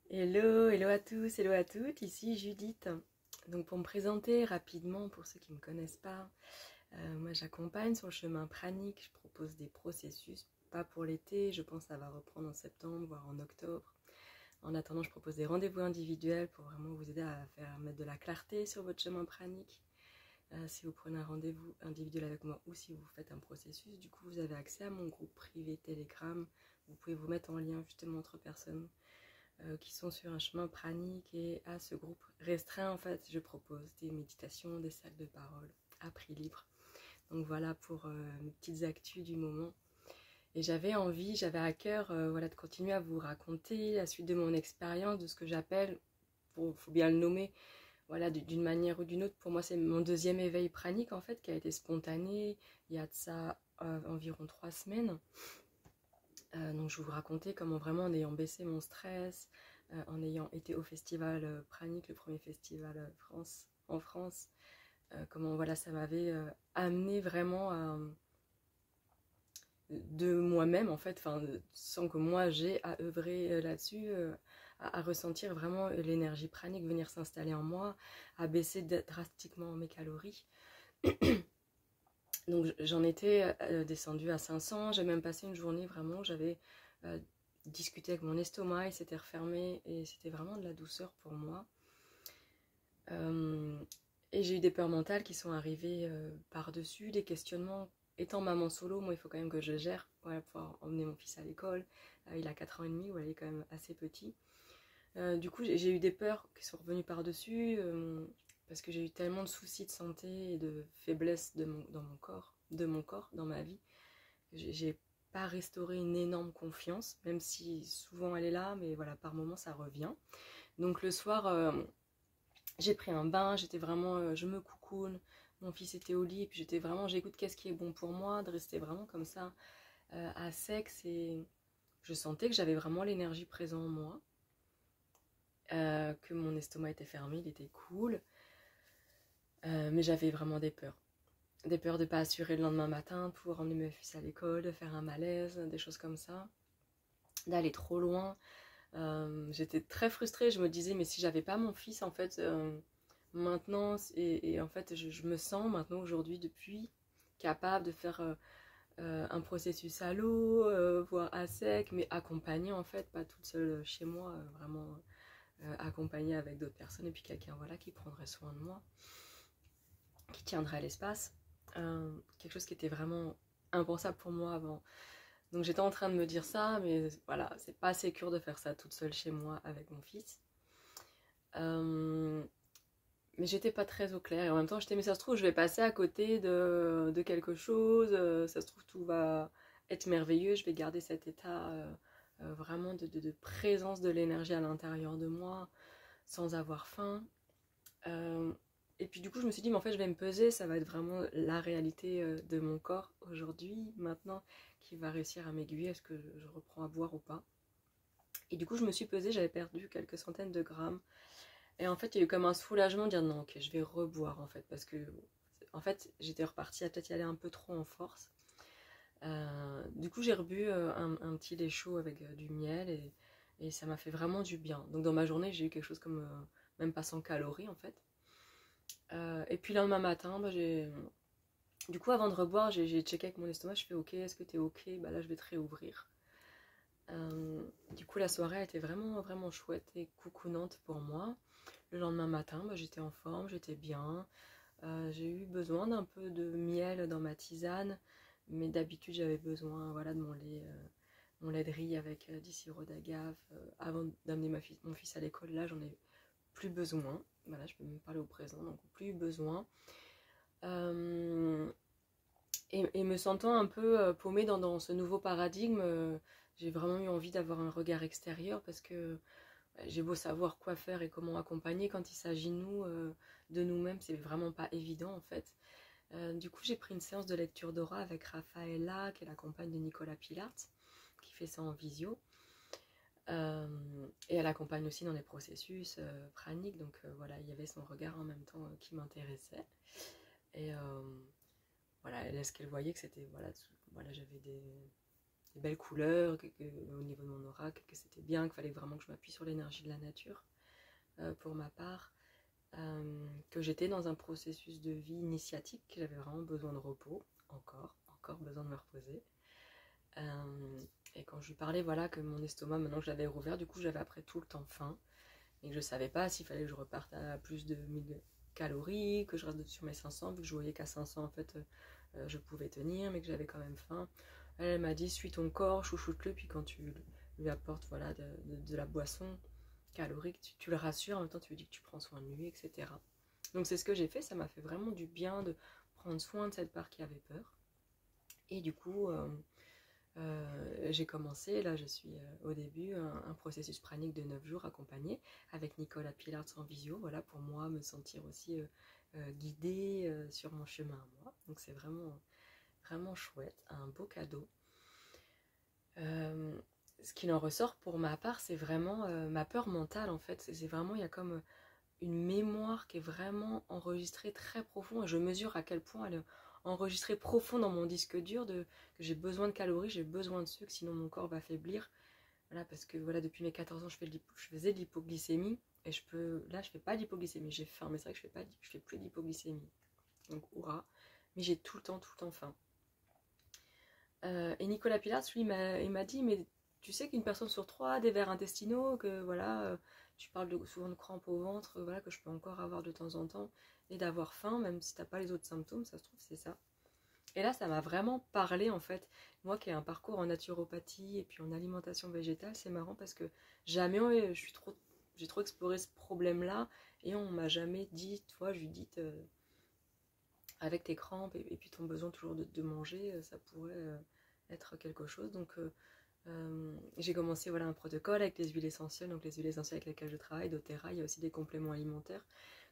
Hello, hello à tous, hello à toutes, ici Judith. Donc pour me présenter rapidement, pour ceux qui ne me connaissent pas, moi j'accompagne sur le chemin pranique, je propose des processus, pas pour l'été, je pense que ça va reprendre en septembre, voire en octobre. En attendant, je propose des rendez-vous individuels pour vraiment vous aider à mettre de la clarté sur votre chemin pranique. Si vous prenez un rendez-vous individuel avec moi ou si vous faites un processus, du coup vous avez accès à mon groupe privé Telegram. Vous pouvez vous mettre en lien justement entre personnes qui sont sur un chemin pranique, et à ce groupe restreint en fait je propose des méditations, des cercles de parole à prix libre. Donc voilà pour mes petites actus du moment. Et j'avais à cœur voilà, de continuer à vous raconter la suite de mon expérience, de ce que j'appelle, faut bien le nommer, voilà, d'une manière ou d'une autre. Pour moi c'est mon deuxième éveil pranique en fait, qui a été spontané il y a de ça environ 3 semaines. Donc je vous racontais comment vraiment, en ayant baissé mon stress, en ayant été au festival Pranique, le premier festival en France, comment voilà, ça m'avait amené vraiment de moi-même en fait, sans que moi j'ai à œuvrer là-dessus, à ressentir vraiment l'énergie pranique venir s'installer en moi, à baisser drastiquement mes calories. Donc j'en étais descendue à 500, j'ai même passé une journée vraiment, j'avais discuté avec mon estomac, il s'était refermé et c'était vraiment de la douceur pour moi. Et j'ai eu des peurs mentales qui sont arrivées par-dessus, des questionnements. Étant maman solo, moi il faut quand même que je gère, voilà, pouvoir emmener mon fils à l'école. Il a 4 ans et demi, ouais, il est quand même assez petit. Du coup j'ai eu des peurs qui sont revenues par-dessus, parce que j'ai eu tellement de soucis de santé et de faiblesse dans mon corps, dans ma vie. J'ai pas restauré une énorme confiance, même si souvent elle est là, mais voilà, par moments ça revient. Donc le soir, j'ai pris un bain, j'étais vraiment, je me coucoune, mon fils était au lit, puis j'étais vraiment, j'écoute qu'est-ce qui est bon pour moi, de rester vraiment comme ça, à sec. Je sentais que j'avais vraiment l'énergie présente en moi, que mon estomac était fermé, il était cool, mais j'avais vraiment des peurs. Des peurs de ne pas assurer le lendemain matin pour emmener mes fils à l'école, de faire un malaise, des choses comme ça, d'aller trop loin. J'étais très frustrée, je me disais, mais si j'avais pas mon fils, en fait, maintenant, et en fait, je me sens maintenant, aujourd'hui, depuis, capable de faire un processus à l'eau, voire à sec, mais accompagnée, en fait, pas toute seule chez moi, vraiment accompagnée avec d'autres personnes, et puis quelqu'un, voilà, qui prendrait soin de moi, qui tiendrait l'espace. Quelque chose qui était vraiment impensable pour moi avant. Donc j'étais en train de me dire ça, mais voilà, c'est pas sécure de faire ça toute seule chez moi avec mon fils. Mais j'étais pas très au clair, et en même temps j'étais, mais ça se trouve je vais passer à côté de quelque chose, ça se trouve tout va être merveilleux, je vais garder cet état vraiment de présence de l'énergie à l'intérieur de moi, sans avoir faim. Et puis du coup je me suis dit, mais en fait je vais me peser, ça va être vraiment la réalité de mon corps aujourd'hui, maintenant, qui va réussir à m'aiguiller, est-ce que je reprends à boire ou pas. Et du coup je me suis pesée, j'avais perdu quelques centaines de grammes. Et en fait il y a eu comme un soulagement de dire non, ok, je vais reboire en fait, parce que en fait j'étais repartie à peut-être y aller un peu trop en force. Du coup j'ai rebu un petit lait chaud avec du miel, et ça m'a fait vraiment du bien. Donc dans ma journée j'ai eu quelque chose comme même pas 100 calories en fait. Et puis le lendemain matin, du coup avant de reboire, j'ai checké avec mon estomac, je fais ok, est-ce que t'es ok, bah là je vais te réouvrir. Du coup la soirée a été vraiment vraiment chouette et coucounante pour moi. Le lendemain matin, j'étais en forme, j'étais bien. J'ai eu besoin d'un peu de miel dans ma tisane, mais d'habitude j'avais besoin, voilà, de mon lait de riz avec du sirop d'agave avant d'amener mon fils à l'école. Là j'en ai plus besoin, voilà, je peux même parler au présent, donc plus besoin. Et me sentant un peu paumée dans ce nouveau paradigme, j'ai vraiment eu envie d'avoir un regard extérieur, parce que j'ai beau savoir quoi faire et comment accompagner, quand il s'agit de nous-mêmes, c'est vraiment pas évident en fait. Du coup j'ai pris une séance de lecture d'aura avec Raphaëlla, qui est la compagne de Nicolas Pilart, qui fait ça en visio. Et elle accompagne aussi dans les processus praniques, donc voilà, il y avait son regard en même temps qui m'intéressait. Et voilà, ce qu'elle voyait, que c'était, voilà, j'avais des des belles couleurs, au niveau de mon aura, que c'était bien, qu'il fallait vraiment que je m'appuie sur l'énergie de la nature pour ma part. Que j'étais dans un processus de vie initiatique, que j'avais vraiment besoin de repos, encore besoin de me reposer. Et quand je lui parlais, voilà, que mon estomac, maintenant que je l'avais rouvert, du coup j'avais après tout le temps faim, et que je savais pas s'il fallait que je reparte à plus de 1000 calories, que je reste sur mes 500, vu que je voyais qu'à 500 en fait je pouvais tenir, mais que j'avais quand même faim. Elle m'a dit, suis ton corps, chouchoute-le, puis quand tu lui apportes voilà, de la boisson calorique, tu le rassures, en même temps tu lui dis que tu prends soin de lui, etc. Donc c'est ce que j'ai fait, ça m'a fait vraiment du bien de prendre soin de cette part qui avait peur. Et du coup, j'ai commencé, là je suis au début, un processus pranique de 9 jours accompagné avec Nicolas Pilards en visio, voilà, pour moi me sentir aussi guidée sur mon chemin à moi. Donc c'est vraiment chouette, un beau cadeau. Ce qu'il en ressort pour ma part, c'est vraiment ma peur mentale en fait. C'est vraiment, il y a comme une mémoire qui est vraiment enregistrée très profond, et je mesure à quel point elle est enregistrée profond dans mon disque dur que j'ai besoin de calories, j'ai besoin de sucre, sinon mon corps va faiblir. Voilà, parce que voilà, depuis mes 14 ans, je faisais de l'hypoglycémie, et là je fais pas d'hypoglycémie, j'ai faim, mais c'est vrai que je fais plus d'hypoglycémie. Donc hurrah, mais j'ai tout le temps faim. Et Nicolas Pilards, lui, il m'a dit, mais tu sais qu'une personne sur 3 a des vers intestinaux, que voilà, tu parles souvent de crampes au ventre, voilà, que je peux encore avoir de temps en temps, et d'avoir faim, même si t'as pas les autres symptômes, ça se trouve, c'est ça. Et là, ça m'a vraiment parlé, en fait. Moi qui ai un parcours en naturopathie et puis en alimentation végétale, c'est marrant parce que jamais j'ai trop exploré ce problème-là, et on m'a jamais dit, toi, Judith, avec tes crampes et puis ton besoin toujours de manger, ça pourrait être quelque chose. Donc j'ai commencé voilà, un protocole avec les huiles essentielles, donc les huiles essentielles avec lesquelles je travaille, doTERRA. Il y a aussi des compléments alimentaires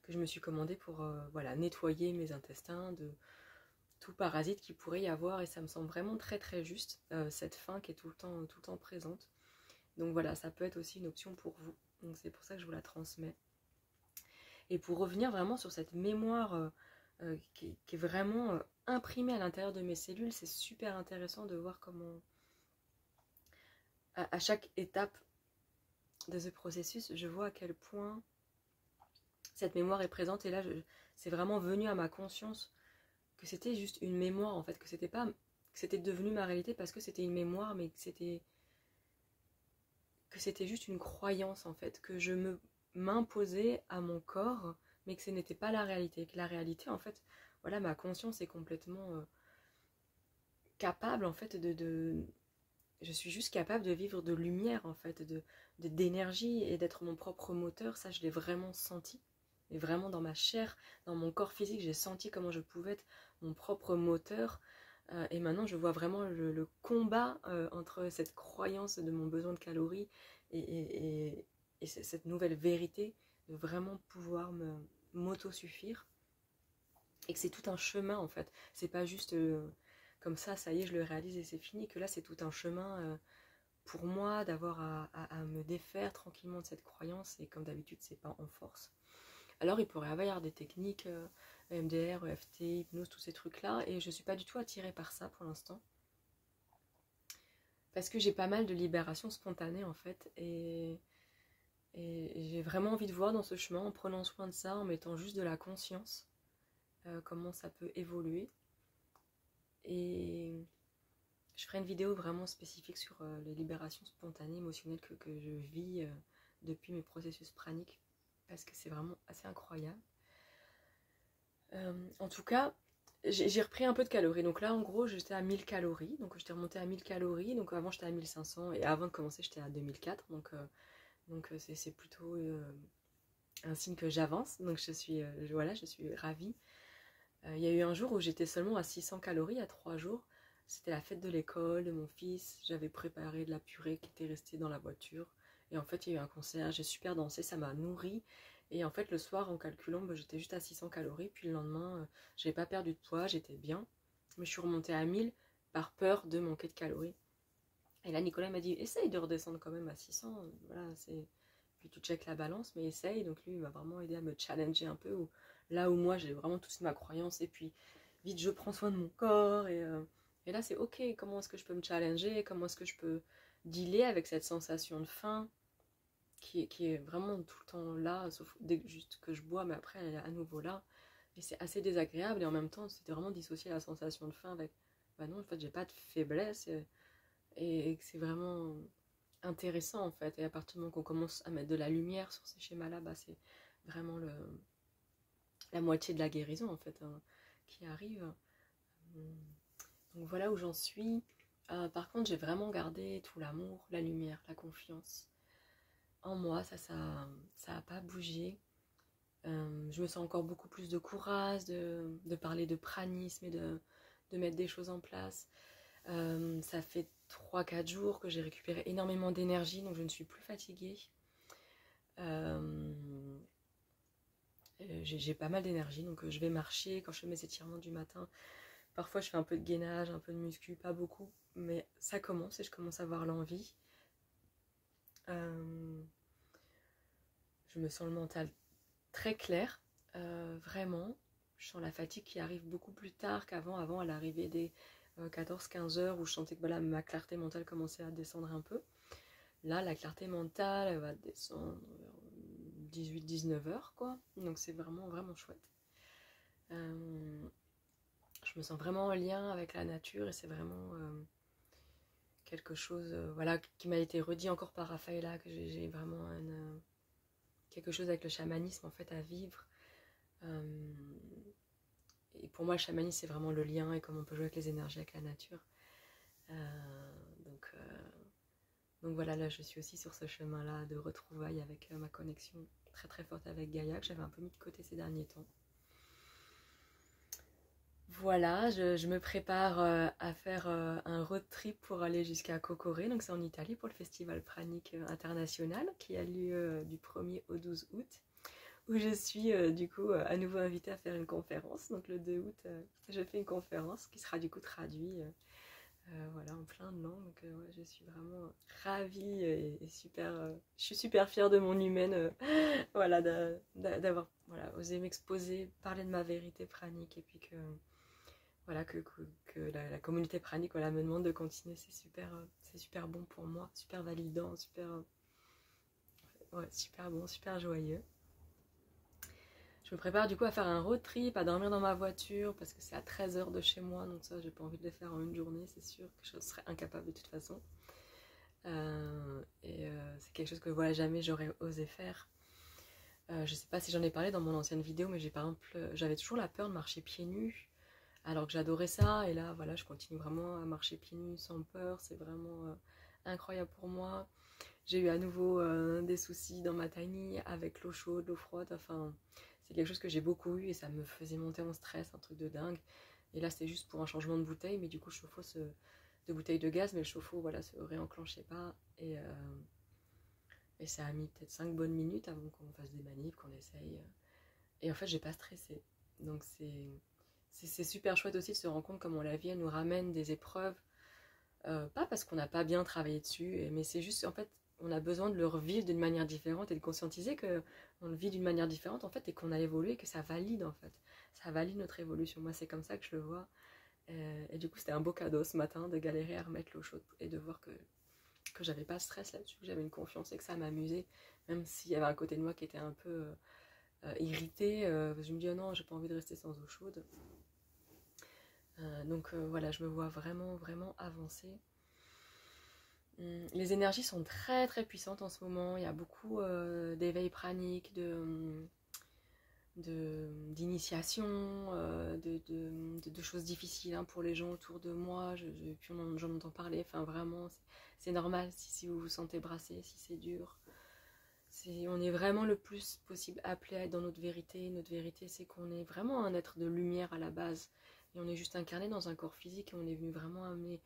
que je me suis commandé pour voilà, nettoyer mes intestins de tout parasite qu'il pourrait y avoir, et ça me semble vraiment très juste, cette faim qui est tout le temps présente. Donc voilà, ça peut être aussi une option pour vous, donc c'est pour ça que je vous la transmets. Et pour revenir vraiment sur cette mémoire qui est vraiment imprimée à l'intérieur de mes cellules, c'est super intéressant de voir comment à chaque étape de ce processus, je vois à quel point cette mémoire est présente. Et là, c'est vraiment venu à ma conscience que c'était juste une mémoire, en fait, que c'était devenu ma réalité parce que c'était une mémoire, mais que c'était juste une croyance, en fait, que je m'imposais à mon corps, mais que ce n'était pas la réalité. Que la réalité, en fait, voilà, ma conscience est complètement capable, en fait, je suis juste capable de vivre de lumière, en fait, d'énergie, et d'être mon propre moteur. Ça, je l'ai vraiment senti. Et vraiment dans ma chair, dans mon corps physique, j'ai senti comment je pouvais être mon propre moteur. Et maintenant, je vois vraiment le combat entre cette croyance de mon besoin de calories et cette nouvelle vérité de vraiment pouvoir m'autosuffire. Et que c'est tout un chemin, en fait. C'est pas juste comme ça y est, je le réalise et c'est fini. Que là, c'est tout un chemin pour moi d'avoir à me défaire tranquillement de cette croyance. Et comme d'habitude, c'est pas en force. Alors il pourrait y avoir des techniques EMDR, EFT, hypnose, tous ces trucs-là, et je suis pas du tout attirée par ça pour l'instant. Parce que j'ai pas mal de libération spontanée en fait, et j'ai vraiment envie de voir dans ce chemin, en prenant soin de ça, en mettant juste de la conscience, comment ça peut évoluer. Et je ferai une vidéo vraiment spécifique sur les libérations spontanées, émotionnelles que je vis depuis mes processus praniques, parce que c'est vraiment assez incroyable. En tout cas, j'ai repris un peu de calories. Donc là, en gros, j'étais à 1000 calories. Donc j'étais remontée à 1000 calories. Donc avant, j'étais à 1500. Et avant de commencer, j'étais à 2004. Donc c'est plutôt un signe que j'avance. Donc je suis ravie. Il y a eu un jour où j'étais seulement à 600 calories, à 3 jours. C'était la fête de l'école de mon fils. J'avais préparé de la purée qui était restée dans la voiture. Et en fait, il y a eu un concert. J'ai super dansé. Ça m'a nourrie. Et en fait, le soir, en calculant, j'étais juste à 600 calories. Puis le lendemain, je n'avais pas perdu de poids, j'étais bien. Mais je suis remontée à 1000 par peur de manquer de calories. Et là, Nicolas m'a dit, essaye de redescendre quand même à 600. Voilà, puis tu checkes la balance, mais essaye. Donc lui, il m'a vraiment aidé à me challenger un peu. Là où moi, j'ai vraiment toute ma croyance. Et puis, vite, je prends soin de mon corps. Et là, c'est ok, comment est-ce que je peux me challenger, comment est-ce que je peux dealer avec cette sensation de faim qui est vraiment tout le temps là, sauf dès que, juste que je bois, mais après, elle est à nouveau là. Et c'est assez désagréable, et en même temps, c'était vraiment dissocier la sensation de faim avec, bah non, en fait, j'ai pas de faiblesse, et c'est vraiment intéressant, en fait. Et à partir du moment qu'on commence à mettre de la lumière sur ces schémas-là, bah, c'est vraiment la moitié de la guérison, en fait, hein, qui arrive. Donc voilà où j'en suis. Par contre, j'ai vraiment gardé tout l'amour, la lumière, la confiance en moi. Ça a pas bougé. Je me sens encore beaucoup plus de courage de parler de pranisme et de mettre des choses en place. Ça fait 3-4 jours que j'ai récupéré énormément d'énergie, donc je ne suis plus fatiguée. J'ai pas mal d'énergie, donc je vais marcher quand je fais mes étirements du matin. Parfois je fais un peu de gainage, un peu de muscu, pas beaucoup, mais ça commence et je commence à avoir l'envie. Je me sens le mental très clair, vraiment. Je sens la fatigue qui arrive beaucoup plus tard qu'avant. Avant, elle arrivait dès 14-15 heures où je sentais que voilà, ma clarté mentale commençait à descendre un peu. Là, la clarté mentale, elle va descendre vers 18-19 heures, quoi. Donc c'est vraiment, vraiment chouette. Je me sens vraiment en lien avec la nature et c'est vraiment quelque chose voilà, qui m'a été redit encore par Raphaëla, que j'ai vraiment quelque chose avec le chamanisme en fait à vivre. Et pour moi, le chamanisme, c'est vraiment le lien et comment on peut jouer avec les énergies, avec la nature. Donc voilà, là, je suis aussi sur ce chemin-là de retrouvailles avec ma connexion très très forte avec Gaïa, que j'avais un peu mis de côté ces derniers temps. Voilà, je me prépare à faire un road trip pour aller jusqu'à Kokore, donc c'est en Italie pour le festival pranique international qui a lieu du 1er au 12 août, où je suis du coup à nouveau invitée à faire une conférence. Donc le 2 août, je fais une conférence qui sera du coup traduite voilà, en plein de langues. Donc ouais, je suis vraiment ravie et super, je suis super fière de mon humaine voilà, d'avoir voilà, osé m'exposer, parler de ma vérité pranique et puis que voilà, que la communauté pranique voilà, me demande de continuer, c'est super bon pour moi, super validant, ouais, super bon, super joyeux. Je me prépare du coup à faire un road trip, à dormir dans ma voiture, parce que c'est à 13 heures de chez moi, donc ça j'ai pas envie de le faire en une journée, c'est sûr que je serais incapable de toute façon. C'est quelque chose que voilà, jamais j'aurais osé faire. Je sais pas si j'en ai parlé dans mon ancienne vidéo, mais par exemple, j'avais toujours la peur de marcher pieds nus, alors que j'adorais ça, et là voilà, je continue vraiment à marcher pieds nus sans peur, c'est vraiment incroyable pour moi. J'ai eu à nouveau des soucis dans ma tiny avec l'eau chaude, l'eau froide, enfin c'est quelque chose que j'ai beaucoup eu et ça me faisait monter en stress, un truc de dingue. Et là c'était juste pour un changement de bouteille, mais du coup le chauffe-eau de bouteille de gaz, mais le chauffe-eau voilà, se réenclenchait pas et ça a mis peut-être 5 bonnes minutes avant qu'on fasse des manifs, qu'on essaye. Et en fait j'ai pas stressé. Donc c'est super chouette aussi de se rendre compte comment la vie elle nous ramène des épreuves, pas parce qu'on n'a pas bien travaillé dessus, mais c'est juste en fait on a besoin de le revivre d'une manière différente et de conscientiser qu'on le vit d'une manière différente en fait et qu'on a évolué, que ça valide en fait. Ça valide notre évolution. Moi c'est comme ça que je le vois. Et du coup c'était un beau cadeau ce matin de galérer à remettre l'eau chaude et de voir que j'avais pas de stress là-dessus, que j'avais une confiance et que ça m'amusait. Même s'il y avait un côté de moi qui était un peu irrité, je me dis oh non j'ai pas envie de rester sans eau chaude. Donc voilà, je me vois vraiment vraiment avancer. Les énergies sont très très puissantes en ce moment. Il y a beaucoup d'éveil pranique, d'initiation, de choses difficiles hein, pour les gens autour de moi. Puis j'en entends parler. Enfin vraiment, c'est normal si vous vous sentez brassé, si c'est dur. On est vraiment le plus possible appelé à être dans notre vérité. Notre vérité, c'est qu'on est vraiment un être de lumière à la base. Et on est juste incarné dans un corps physique et on est venu vraiment amener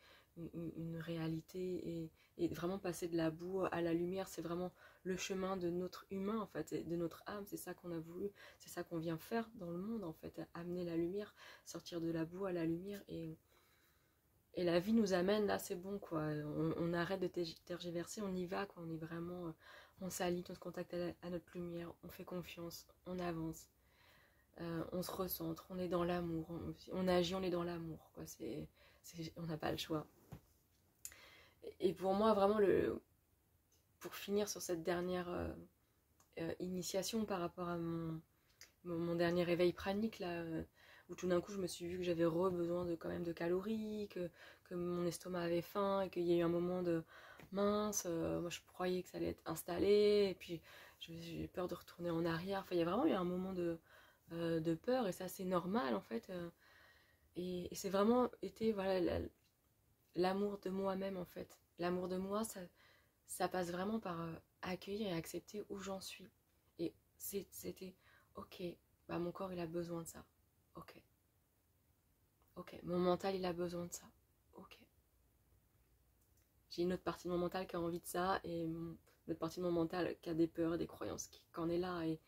une réalité et vraiment passer de la boue à la lumière. C'est vraiment le chemin de notre humain en fait, et de notre âme. C'est ça qu'on a voulu, c'est ça qu'on vient faire dans le monde en fait, amener la lumière, sortir de la boue à la lumière et la vie nous amène là, c'est bon quoi. On arrête de tergiverser, on y va quoi. On est vraiment, on s'aligne, on se contacte à notre lumière, on fait confiance, on avance. On se recentre, on est dans l'amour, on agit, on est dans l'amour quoi. on n'a pas le choix. Et pour moi, vraiment, pour finir sur cette dernière initiation par rapport à mon dernier réveil pranique, là, où tout d'un coup, je me suis vue que j'avais besoin quand même de calories, que mon estomac avait faim, et qu'il y a eu un moment de mince, moi je croyais que ça allait être installé, et puis j'ai eu peur de retourner en arrière. Enfin, il y a vraiment eu un moment de peur, et ça, c'est normal, en fait. Et c'est vraiment été, voilà, l'amour de moi-même, en fait. L'amour de moi, ça passe vraiment par accueillir et accepter où j'en suis. Et c'était, ok, bah mon corps, il a besoin de ça. Ok. Ok. Mon mental, il a besoin de ça. Ok. J'ai une autre partie de mon mental qui a envie de ça, et une autre partie de mon mental qui a des peurs, des croyances, qui en est là. Et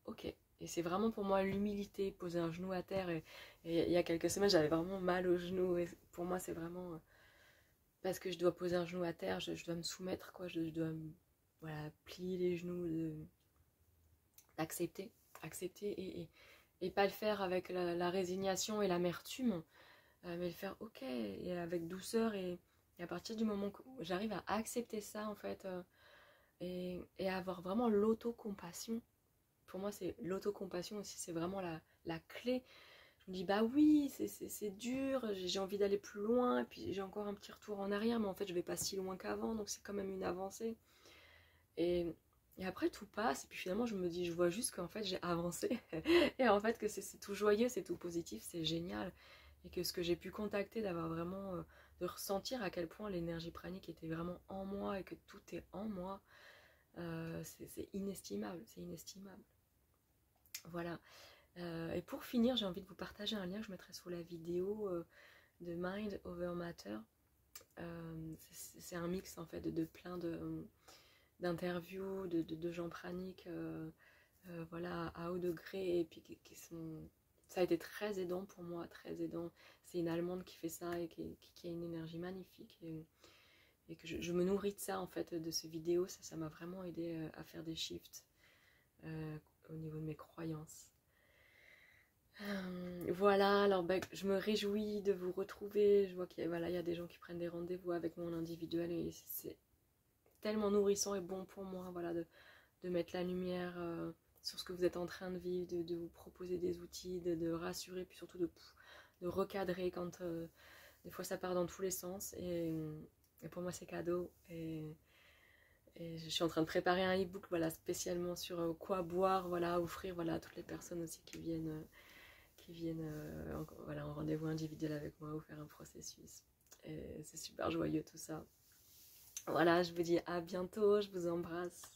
ok. Et c'est vraiment pour moi l'humilité, poser un genou à terre. Et il y a quelques semaines, j'avais vraiment mal au genou. Et pour moi, c'est vraiment parce que je dois poser un genou à terre, je dois me soumettre, quoi. Je dois voilà, plier les genoux, d'accepter. Accepter et pas le faire avec la résignation et l'amertume, mais le faire ok, et avec douceur. Et à partir du moment où j'arrive à accepter ça, en fait, et avoir vraiment l'autocompassion. Pour moi, c'est l'autocompassion aussi, c'est vraiment la clé. Je me dis, bah oui, c'est dur, j'ai envie d'aller plus loin, et puis j'ai encore un petit retour en arrière, mais en fait, je vais pas si loin qu'avant, donc c'est quand même une avancée. Et après, tout passe, et puis finalement, je me dis, je vois juste qu'en fait, j'ai avancé, et en fait, que c'est tout joyeux, c'est tout positif, c'est génial, et que ce que j'ai pu contacter, d'avoir vraiment, de ressentir à quel point l'énergie pranique était vraiment en moi, et que tout est en moi, c'est inestimable, c'est inestimable. Voilà. Et pour finir, j'ai envie de vous partager un lien que je mettrai sous la vidéo de Mind Over Matter. C'est un mix en fait de plein d'interviews de gens praniques, voilà, à haut degré, et puis qui sont... Ça a été très aidant pour moi, très aidant. C'est une Allemande qui fait ça et qui a une énergie magnifique. Et que je me nourris de ça en fait, de ces vidéos. Ça m'a vraiment aidé à faire des shifts au niveau de mes croyances. Voilà, alors bah, je me réjouis de vous retrouver. Je vois qu'il y a, voilà, il y a des gens qui prennent des rendez-vous avec moi en individuel, et c'est tellement nourrissant et bon pour moi, voilà, de mettre la lumière sur ce que vous êtes en train de vivre, de vous proposer des outils, de rassurer, puis surtout de recadrer quand des fois ça part dans tous les sens. Et pour moi, c'est cadeau. Et je suis en train de préparer un e-book, voilà, spécialement sur quoi boire, voilà, offrir, voilà, à toutes les personnes aussi qui viennent voilà, en rendez-vous individuel avec moi, ou faire un processus. Et c'est super joyeux tout ça. Voilà, je vous dis à bientôt, je vous embrasse.